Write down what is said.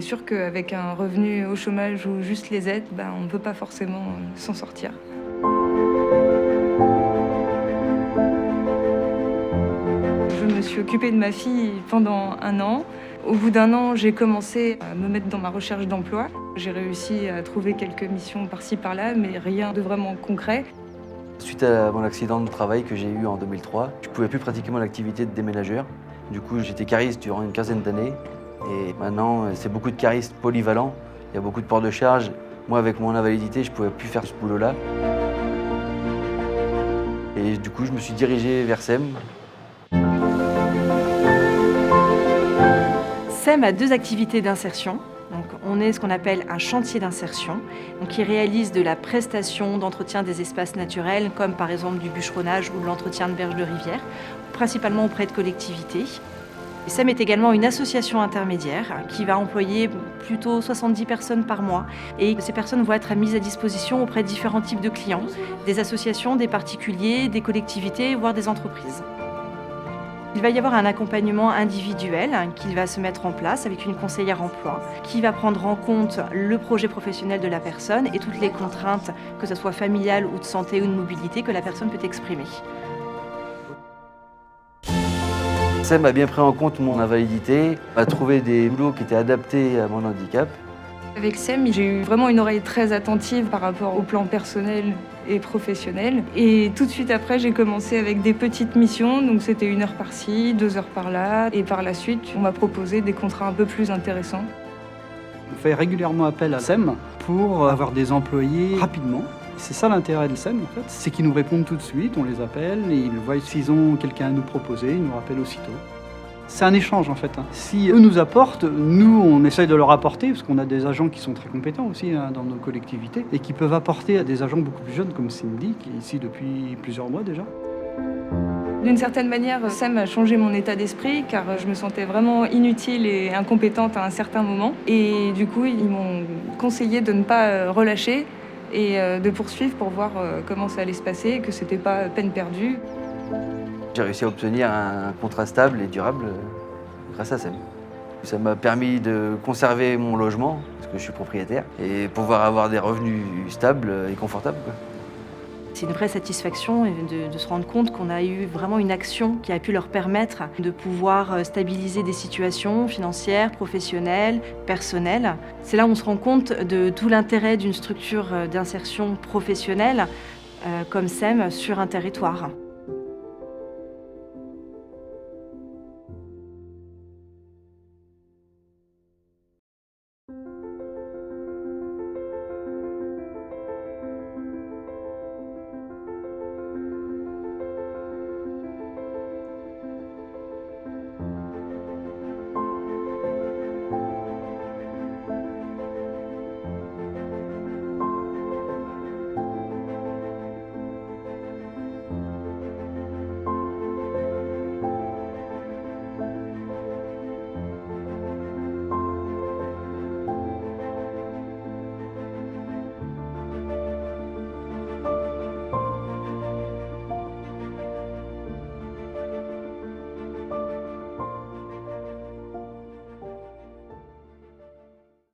sûr qu'avec un revenu au chômage ou juste les aides, on ne peut pas forcément s'en sortir. Je me suis occupée de ma fille pendant 1 an. Au bout d'1 an, j'ai commencé à me mettre dans ma recherche d'emploi. J'ai réussi à trouver quelques missions par-ci par-là, mais rien de vraiment concret. Suite à mon accident de travail que j'ai eu en 2003, je ne pouvais plus pratiquer mon activité de déménageur. Du coup, j'étais cariste durant une quinzaine d'années. Et maintenant, c'est beaucoup de caristes polyvalents. Il y a beaucoup de ports de charge. Moi, avec mon invalidité, je ne pouvais plus faire ce boulot-là. Et du coup, je me suis dirigé vers SEM. SEM a 2 activités d'insertion. Donc, on est ce qu'on appelle un chantier d'insertion, qui réalise de la prestation d'entretien des espaces naturels, comme par exemple du bûcheronnage ou de l'entretien de berges de rivière, principalement auprès de collectivités. Et SEM est également une association intermédiaire qui va employer plutôt 70 personnes par mois. Et ces personnes vont être mises à disposition auprès de différents types de clients, des associations, des particuliers, des collectivités, voire des entreprises. Il va y avoir un accompagnement individuel qui va se mettre en place avec une conseillère emploi qui va prendre en compte le projet professionnel de la personne et toutes les contraintes, que ce soit familiales ou de santé ou de mobilité, que la personne peut exprimer. SEM a bien pris en compte mon invalidité, a trouvé des boulots qui étaient adaptés à mon handicap. Avec SEM, j'ai eu vraiment une oreille très attentive par rapport au plan personnel et professionnel. Et tout de suite après, j'ai commencé avec des petites missions, donc c'était 1 heure par-ci, 2 heures par-là. Et par la suite, on m'a proposé des contrats un peu plus intéressants. On fait régulièrement appel à SEM pour avoir des employés rapidement. C'est ça l'intérêt de SEM en fait, c'est qu'ils nous répondent tout de suite, on les appelle, et ils voient s'ils ont quelqu'un à nous proposer, ils nous rappellent aussitôt. C'est un échange en fait. Si eux nous apportent, nous on essaye de leur apporter, parce qu'on a des agents qui sont très compétents aussi dans nos collectivités, et qui peuvent apporter à des agents beaucoup plus jeunes comme Cindy, qui est ici depuis plusieurs mois déjà. D'une certaine manière, SEM a changé mon état d'esprit car je me sentais vraiment inutile et incompétente à un certain moment. Et du coup, ils m'ont conseillé de ne pas relâcher et de poursuivre pour voir comment ça allait se passer, que c'était pas peine perdue. J'ai réussi à obtenir un contrat stable et durable grâce à SEM. Ça m'a permis de conserver mon logement, parce que je suis propriétaire, et pouvoir avoir des revenus stables et confortables. C'est une vraie satisfaction de se rendre compte qu'on a eu vraiment une action qui a pu leur permettre de pouvoir stabiliser des situations financières, professionnelles, personnelles. C'est là où on se rend compte de tout l'intérêt d'une structure d'insertion professionnelle comme SEM sur un territoire.